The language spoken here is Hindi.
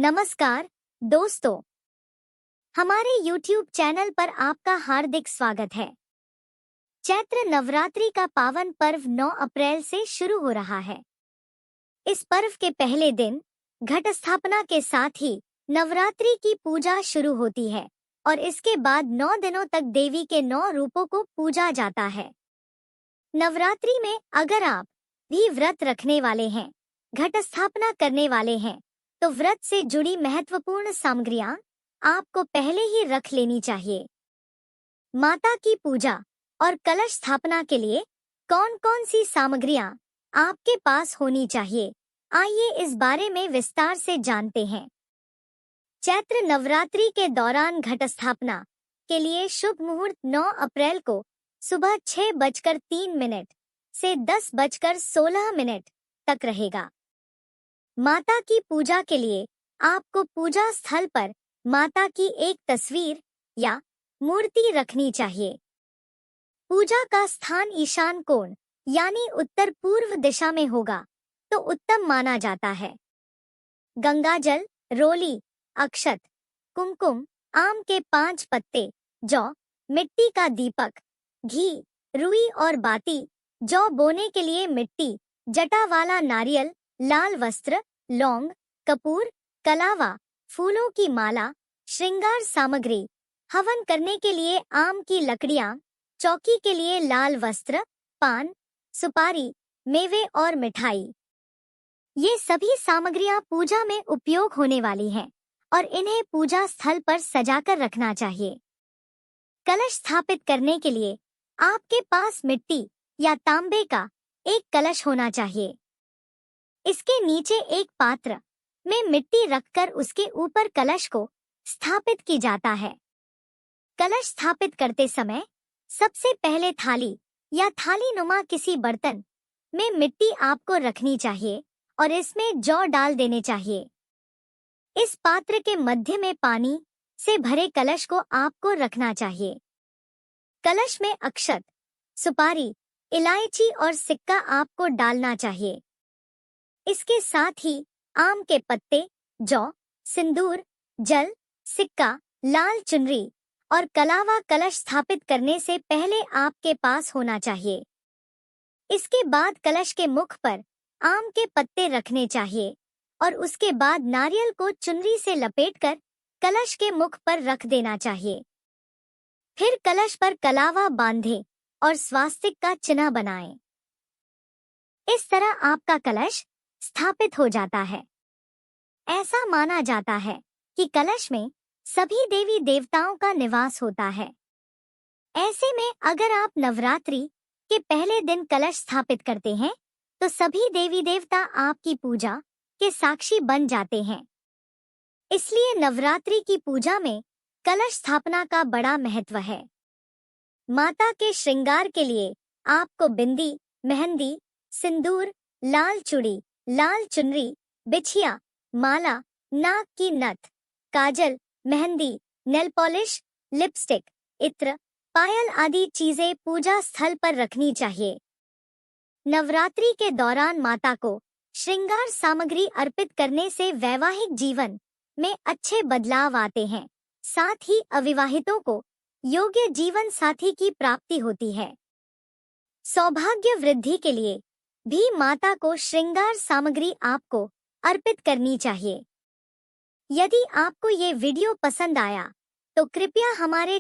नमस्कार दोस्तों, हमारे YouTube चैनल पर आपका हार्दिक स्वागत है। चैत्र नवरात्रि का पावन पर्व 9 अप्रैल से शुरू हो रहा है। इस पर्व के पहले दिन घट स्थापना के साथ ही नवरात्रि की पूजा शुरू होती है और इसके बाद 9 दिनों तक देवी के 9 रूपों को पूजा जाता है। नवरात्रि में अगर आप भी व्रत रखने वाले हैं, घट स्थापना करने वाले हैं, तो व्रत से जुड़ी महत्वपूर्ण सामग्रियां आपको पहले ही रख लेनी चाहिए। माता की पूजा और कलश स्थापना के लिए कौन कौन सी सामग्रियां आपके पास होनी चाहिए, आइए इस बारे में विस्तार से जानते हैं। चैत्र नवरात्रि के दौरान घट स्थापना के लिए शुभ मुहूर्त 9 अप्रैल को सुबह 6:03 से 10:16 तक रहेगा। माता की पूजा के लिए आपको पूजा स्थल पर माता की एक तस्वीर या मूर्ति रखनी चाहिए। पूजा का स्थान ईशान कोण यानी उत्तर पूर्व दिशा में होगा तो उत्तम माना जाता है। गंगाजल, रोली, अक्षत, कुमकुम, आम के 5 पत्ते, जौ, मिट्टी का दीपक, घी, रुई और बाती, जौ बोने के लिए मिट्टी, जटा वाला नारियल, लाल वस्त्र, लौंग, कपूर, कलावा, फूलों की माला, श्रृंगार सामग्री, हवन करने के लिए आम की लकड़ियां, चौकी के लिए लाल वस्त्र, पान, सुपारी, मेवे और मिठाई। ये सभी सामग्रियां पूजा में उपयोग होने वाली हैं और इन्हें पूजा स्थल पर सजाकर रखना चाहिए। कलश स्थापित करने के लिए आपके पास मिट्टी या तांबे का एक कलश होना चाहिए। इसके नीचे एक पात्र में मिट्टी रखकर उसके ऊपर कलश को स्थापित की जाता है। कलश स्थापित करते समय सबसे पहले थाली या थाली नुमा किसी बर्तन में मिट्टी आपको रखनी चाहिए और इसमें जौ डाल देने चाहिए। इस पात्र के मध्य में पानी से भरे कलश को आपको रखना चाहिए। कलश में अक्षत, सुपारी, इलायची और सिक्का आपको डालना चाहिए। इसके साथ ही आम के पत्ते, जौ, सिंदूर, जल, सिक्का, लाल चुनरी और कलावा कलश स्थापित करने से पहले आपके पास होना चाहिए। इसके बाद कलश के मुख पर आम के पत्ते रखने चाहिए और उसके बाद नारियल को चुनरी से लपेटकर कलश के मुख पर रख देना चाहिए। फिर कलश पर कलावा बांधें और स्वास्तिक का चिन्ह बनाएं। इस तरह आपका कलश स्थापित हो जाता है। ऐसा माना जाता है कि कलश में सभी देवी देवताओं का निवास होता है। ऐसे में अगर आप नवरात्रि के पहले दिन कलश स्थापित करते हैं तो सभी देवी देवता आपकी पूजा के साक्षी बन जाते हैं। इसलिए नवरात्रि की पूजा में कलश स्थापना का बड़ा महत्व है। माता के श्रृंगार के लिए आपको बिंदी, मेहंदी, सिंदूर, लाल चूड़ी, लाल चुनरी, बिछिया, माला, नाक की नथ, काजल, मेहंदी, नेल पॉलिश, लिपस्टिक, इत्र, पायल आदि चीजें पूजा स्थल पर रखनी चाहिए। नवरात्रि के दौरान माता को श्रृंगार सामग्री अर्पित करने से वैवाहिक जीवन में अच्छे बदलाव आते हैं। साथ ही अविवाहितों को योग्य जीवन साथी की प्राप्ति होती है। सौभाग्य वृद्धि के लिए भी माता को श्रृंगार सामग्री आपको अर्पित करनी चाहिए। यदि आपको ये वीडियो पसंद आया तो कृपया हमारे